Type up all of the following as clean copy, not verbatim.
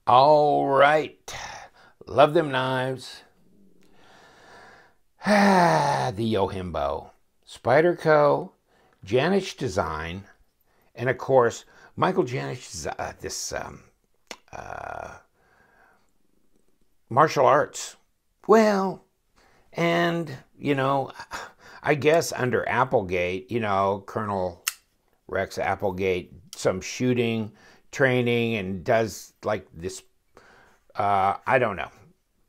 All right. Love them knives. The Yojimbo. Spyderco, Janich design, and of course, Michael Janich's martial arts. Well, and, I guess under Applegate, Colonel Rex Applegate, some shooting training and does like this, I don't know,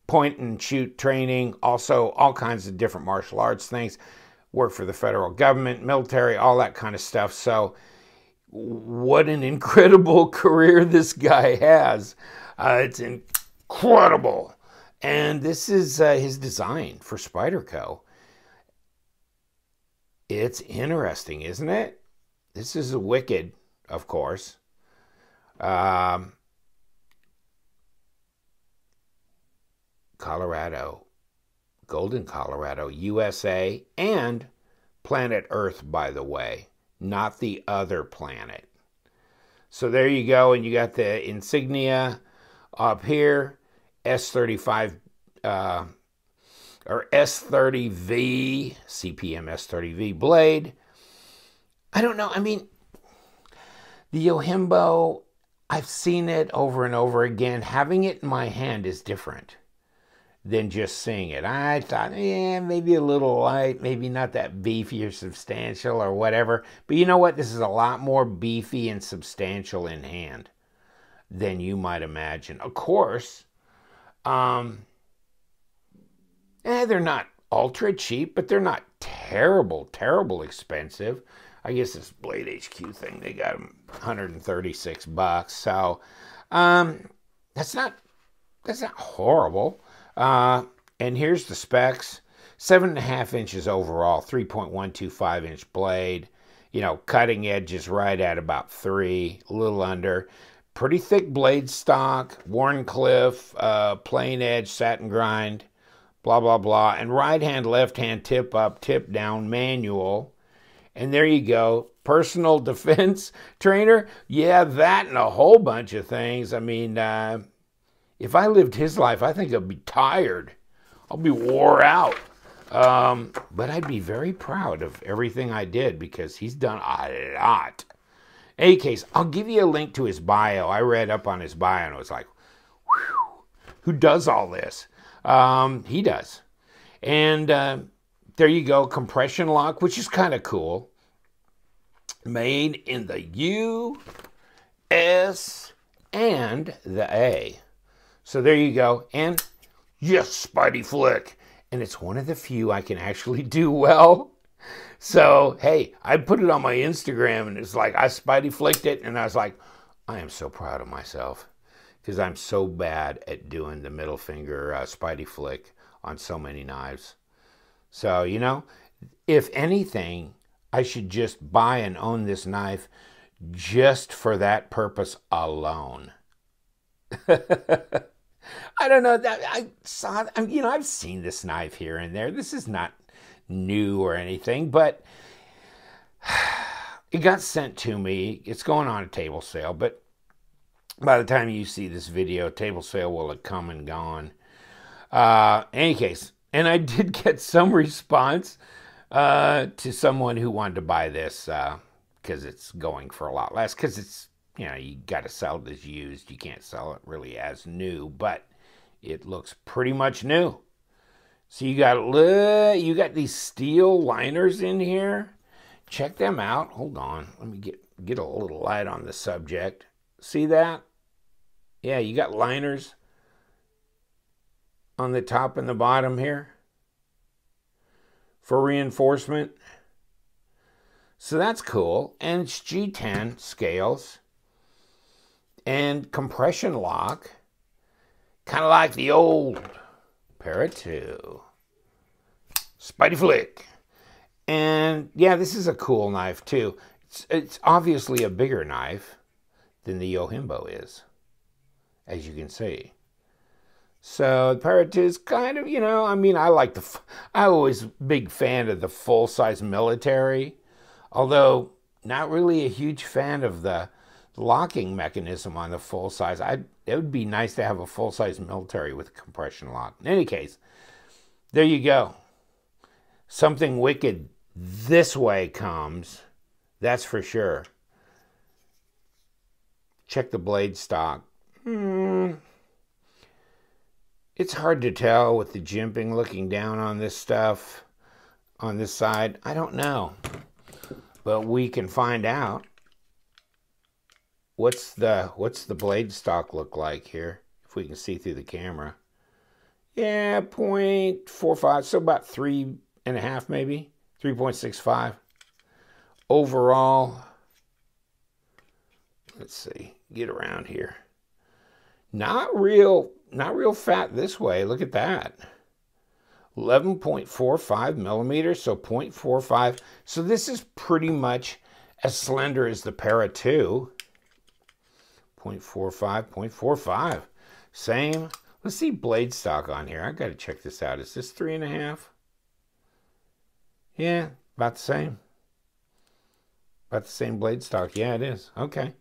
point and shoot training, also all kinds of different martial arts things, work for the federal government, military, all that kind of stuff. So what an incredible career this guy has. It's incredible. And this is his design for Spyderco. It's interesting, isn't it? This is a wicked, of course. Colorado, Golden, Colorado, USA, and planet Earth, by the way, not the other planet. So there you go, and you got the insignia up here, S35 or S30V, CPM S30V blade. I don't know, I mean, the Yojimbo, I've seen it over and over again. Having it in my hand is different than just seeing it. I thought, maybe a little light, maybe not that beefy or substantial or whatever. But you know what? This is a lot more beefy and substantial in hand than you might imagine. Of course, they're not ultra cheap, but they're not terrible expensive. I guess this Blade HQ thing, they got them $136. So that's not horrible. And here's the specs: 7.5 inches overall, 3.125 inch blade. Cutting edge is right at about 3, a little under. Pretty thick blade stock, Warncliffe, plain edge, satin grind, blah blah blah. And right hand, left hand, tip up, tip down, manual. And there you go. Personal defense trainer. Yeah, that and a whole bunch of things. I mean, if I lived his life, I think I'd be tired. I'll be wore out. But I'd be very proud of everything I did because he's done a lot. In any case, I'll give you a link to his bio. I read up on his bio and I was like, whew, who does all this? He does. And there you go, compression lock, which is kind of cool. Made in the U.S. and the A. So there you go. And yes, Spidey flick. And it's one of the few I can actually do well. So, hey, I put it on my Instagram and it's like I Spidey flicked it. And I was like, I am so proud of myself because I'm so bad at doing the middle finger Spidey flick on so many knives. So, if anything, I should just buy and own this knife just for that purpose alone. I don't know that I saw, I've seen this knife here and there. This is not new or anything, but it got sent to me. It's going on a table sale, but by the time you see this video, table sale will have come and gone. Any case, and I did get some response to someone who wanted to buy this because it's going for a lot less. Because it's, you got to sell it as used. You can't sell it really as new, but it looks pretty much new. So you got these steel liners in here. Check them out. Hold on, let me get a little light on the subject. See that? Yeah, you got liners on the top and the bottom here for reinforcement. So that's cool. And it's G10 scales and compression lock, kind of like the old Para 2 Spidey flick. And yeah, this is a cool knife too. It's obviously a bigger knife than the Yojimbo is, as you can see. So the Para 2 is kind of, I always big fan of the full-size military, although not really a huge fan of the locking mechanism on the full size. It would be nice to have a full-size military with a compression lock. In any case, there you go. Something wicked this way comes, that's for sure. Check the blade stock. It's hard to tell with the jimping looking down on this stuff on this side. I don't know, but we can find out. What's the blade stock look like here? If we can see through the camera. Yeah, 0.45, so about 3.5 maybe, 3.65. Overall, let's see, get around here. Not real fat this way. Look at that. 11.45 millimeters, so 0.45. So this is pretty much as slender as the Para 2. 0.45, 0.45. Same. Let's see blade stock on here. I got to check this out. Is this 3.5? Yeah, about the same. About the same blade stock. Yeah, it is. Okay.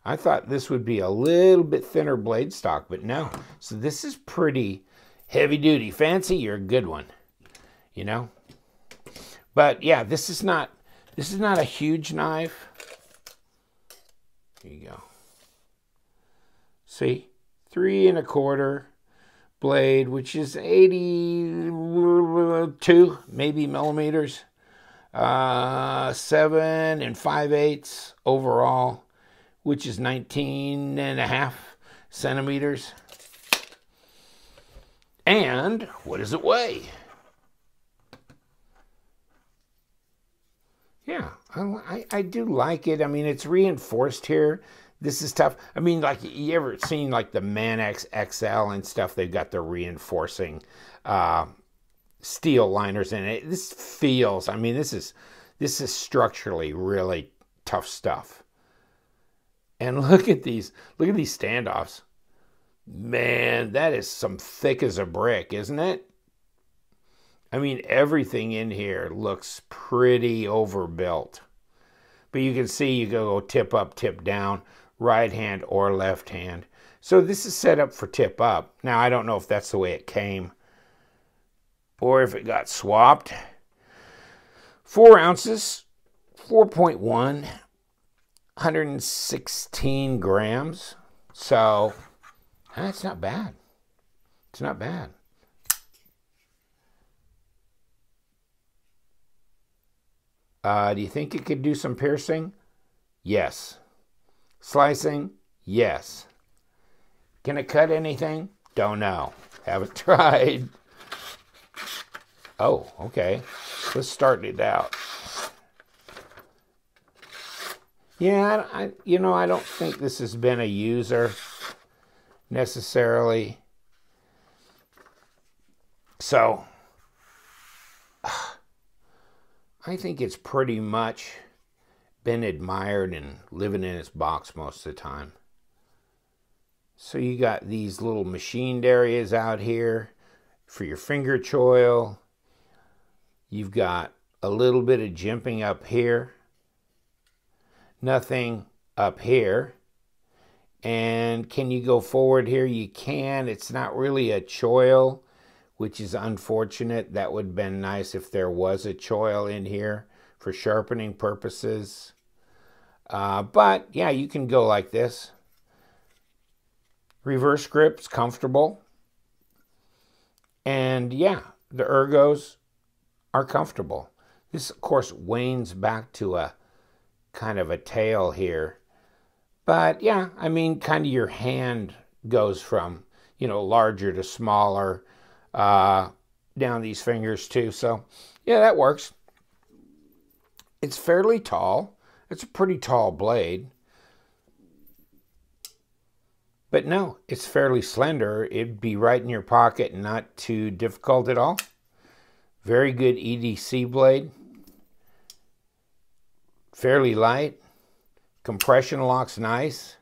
I thought this would be a little bit thinner blade stock, but no. So this is pretty heavy duty. Fancy, you're a good one. You know? But yeah, this is not a huge knife. Here you go. See? 3.25 blade, which is 82 maybe millimeters. 7 5/8 overall, which is 19.5 centimeters. And what does it weigh? Yeah, I do like it. I mean, it's reinforced here. This is tough. I mean, like, you ever seen like the Manx XL and stuff? They've got the reinforcing steel liners in it. This feels, I mean, this is structurally really tough stuff. And look at these standoffs. Man, that is some thick as a brick, isn't it? I mean, everything in here looks pretty overbuilt. But you can see you go tip up, tip down, right hand or left hand. So this is set up for tip up. Now, I don't know if that's the way it came or if it got swapped. 4 ounces, 4.1, 116 grams. So that's not bad. It's not bad. Do you think it could do some piercing? Yes. Slicing? Yes. Can it cut anything? Don't know. Haven't tried. Oh, okay. Let's start it out. Yeah, I don't think this has been a user necessarily. So, I think it's pretty much been admired and living in its box most of the time. So you got these little machined areas out here for your finger choil. You've got a little bit of jimping up here. Nothing up here. And can you go forward here? You can. It's not really a choil, which is unfortunate. That would have been nice if there was a choil in here for sharpening purposes. But yeah, you can go like this. Reverse grip's comfortable. And yeah, the ergos are comfortable. This, of course, wanes back to a kind of a tail here. But yeah, I mean, kind of your hand goes from, larger to smaller down these fingers too. So yeah, that works. It's fairly tall. It's a pretty tall blade. But no, it's fairly slender. It'd be right in your pocket and not too difficult at all. Very good EDC blade. Fairly light. Compression lock's nice.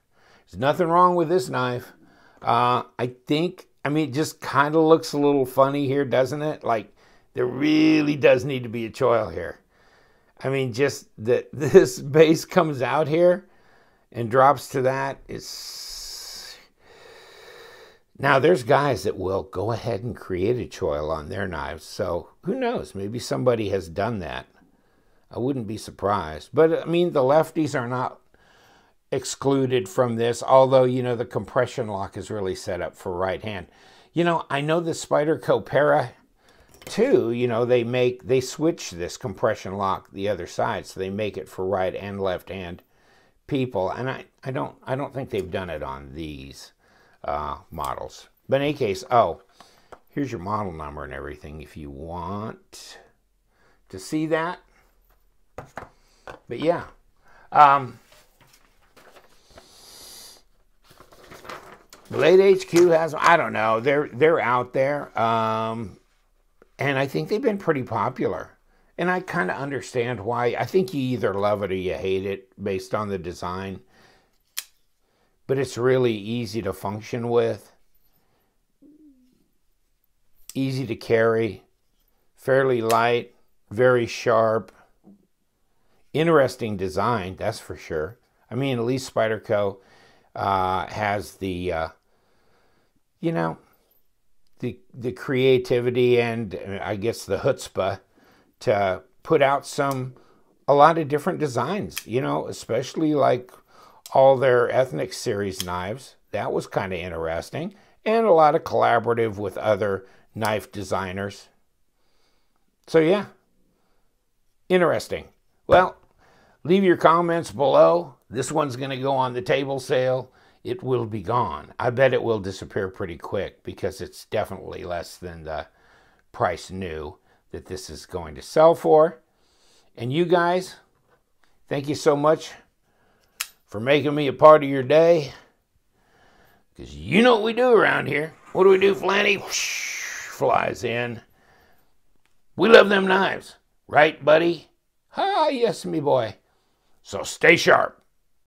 There's nothing wrong with this knife. It just kind of looks a little funny here, doesn't it? Like, there really does need to be a choil here. I mean, just that this base comes out here and drops to that, it's... Now, there's guys that will go ahead and create a choil on their knives, so who knows? Maybe somebody has done that. I wouldn't be surprised. But, I mean, the lefties are not excluded from this, although, you know, the compression lock is really set up for right hand. You know, I know the Spyderco Para, too, you know, they switch this compression lock the other side, so they make it for right and left hand people, and I don't think they've done it on these models. But in any case, oh, here's your model number and everything if you want to see that. But yeah, Blade HQ has, I don't know, they're out there, and I think they've been pretty popular. And I kind of understand why. I think you either love it or you hate it based on the design. But it's really easy to function with, easy to carry, fairly light, very sharp, interesting design, that's for sure. I mean, at least Spyderco has the, you know, the creativity and I guess the chutzpah to put out a lot of different designs, you know, especially like all their ethnic series knives. That was kind of interesting. And a lot of collaborative with other knife designers. So yeah, interesting. Well, leave your comments below. This one's going to go on the table sale. It will be gone. I bet it will disappear pretty quick because it's definitely less than the price new that this is going to sell for. And you guys, thank you so much for making me a part of your day. Because you know what we do around here. What do we do, Flanny? Whoosh, flies in. We love them knives. Right, buddy? Ah, yes, me boy. So stay sharp.